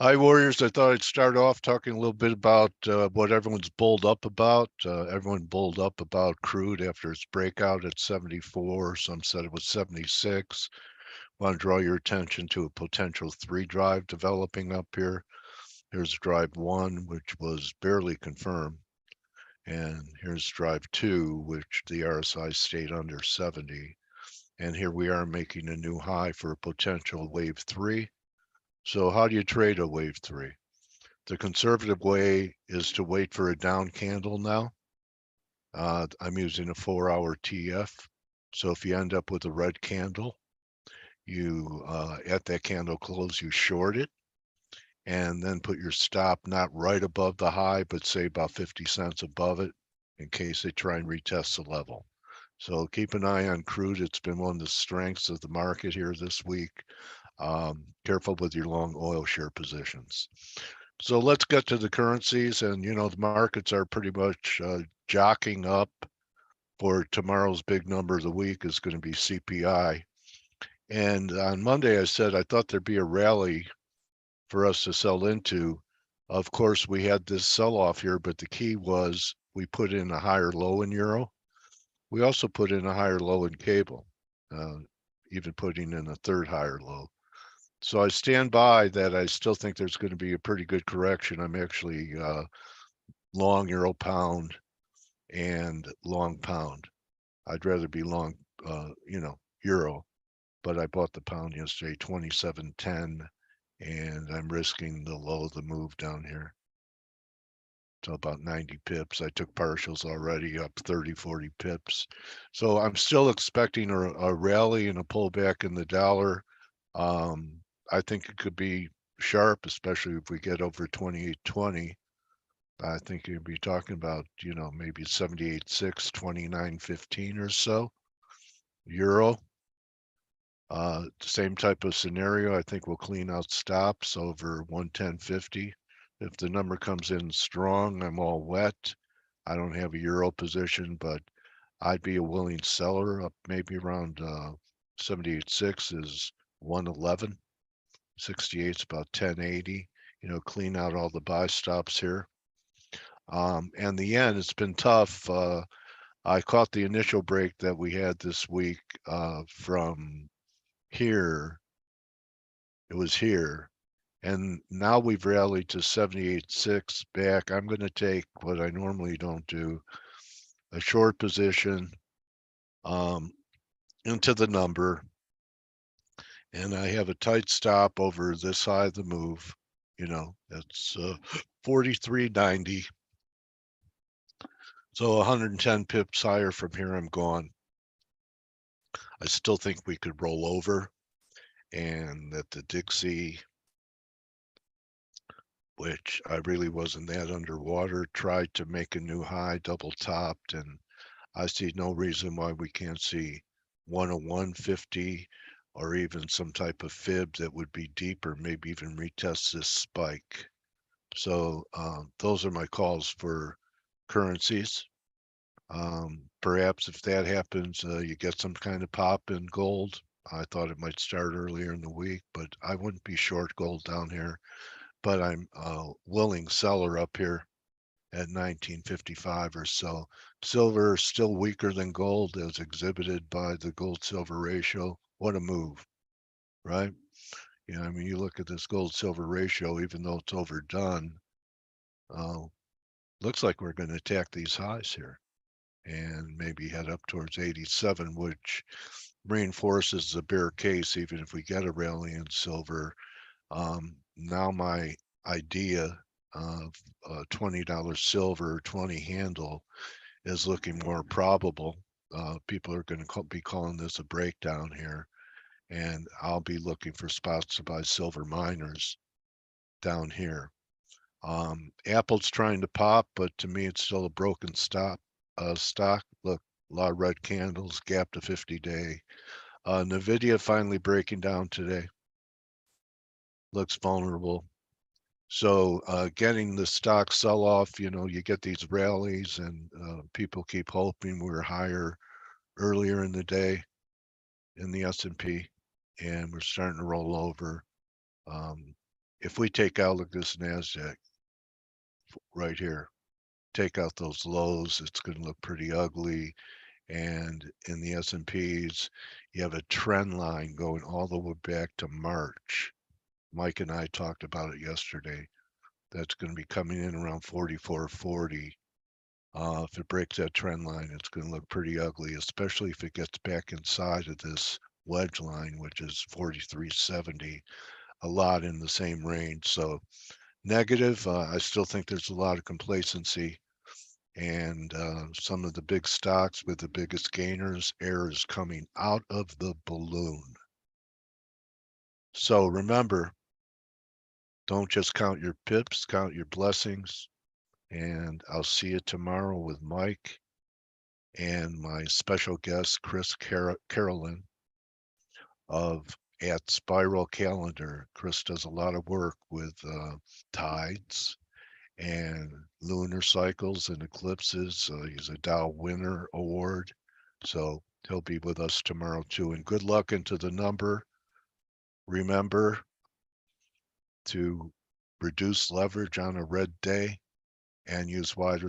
Hi, Warriors. I thought I'd start off talking a little bit about what everyone's bulled up about. Everyone bulled up about crude after its breakout at 74. Some said it was 76. Want to draw your attention to a potential 3 drive developing up here. Here's drive 1, which was barely confirmed. And here's drive 2, which the RSI stayed under 70. And here we are making a new high for a potential wave 3. So how do you trade a wave 3? The conservative way is to wait for a down candle now. I'm using a 4-hour TF. So if you end up with a red candle, you at that candle close, you short it, and then put your stop not right above the high, but say about 50 cents above it in case they try and retest the level. So keep an eye on crude. It's been one of the strengths of the market here this week. Careful with your long oil share positions. So let's get to the currencies, and the markets are pretty much jockeying up for tomorrow's big number of the week is going to be CPI. And on Monday, I said I thought there'd be a rally for us to sell into. Of course, we had this sell-off here, but the key was we put in a higher low in euro. We also put in a higher low in cable, even putting in a third higher low. So I stand by that. I still think there's going to be a pretty good correction. I'm actually long euro pound and long pound. I'd rather be long, euro, but I bought the pound yesterday, 27.10, and I'm risking the low of the move down here. So about 90 pips. I took partials already up 30, 40 pips. So I'm still expecting a rally and a pullback in the dollar. I think it could be sharp, especially if we get over 28.20. I think you'd be talking about, maybe 78.6, 29.15 or so. Euro, same type of scenario. I think we'll clean out stops over 110.50. If the number comes in strong, I'm all wet. I don't have a euro position, but I'd be a willing seller up maybe around 78.6 is 111. 68 is about 1080. Clean out all the buy stops here. And the yen, it's been tough. I caught the initial break that we had this week from here. It was here. And now we've rallied to 78.6 back. I'm going to take what I normally don't do, a short position into the number. And I have a tight stop over this side of the move. That's 43.90. So 110 pips higher from here, I'm gone. I still think we could roll over, and that the Dixie, which I really wasn't that underwater, tried to make a new high, double topped, and I see no reason why we can't see 101.50 or even some type of fib that would be deeper, maybe even retest this spike. So those are my calls for currencies. Perhaps if that happens, you get some kind of pop in gold. I thought it might start earlier in the week, but I wouldn't be short gold down here. But I'm a willing seller up here at 1955 or so. Silver is still weaker than gold as exhibited by the gold-silver ratio. What a move, right? I mean, you look at this gold-silver ratio, even though it's overdone, looks like we're going to attack these highs here and maybe head up towards 87, which reinforces the bear case, even if we get a rally in silver. Now my idea of $20 silver, 20 handle is looking more probable. People are going to be calling this a breakdown here, and I'll be looking for spots to buy silver miners down here. Apple's trying to pop, but to me it's still a broken stock. Look, a lot of red candles, gap to 50-day. Nvidia finally breaking down today. Looks vulnerable. So getting the stock sell-off, you get these rallies, and people keep hoping we're higher earlier in the day in the S&P, and we're starting to roll over. if we take out, look at this NASDAQ right here, take out those lows, it's going to look pretty ugly. And in the S&Ps, you have a trend line going all the way back to March. Mike and I talked about it yesterday. That's going to be coming in around 44.40. If it breaks that trend line, it's going to look pretty ugly, especially if it gets back inside of this wedge line, which is 43.70, a lot in the same range. So negative, I still think there's a lot of complacency, and some of the big stocks with the biggest gainers, air is coming out of the balloon. So remember, don't just count your pips, count your blessings. And I'll see you tomorrow with Mike and my special guest, Chris Carolyn at Spiral Calendar. Chris does a lot of work with tides and lunar cycles and eclipses. He's a Dow Winner Award. So he'll be with us tomorrow too. And good luck into the number. Remember to reduce leverage on a red day and use wider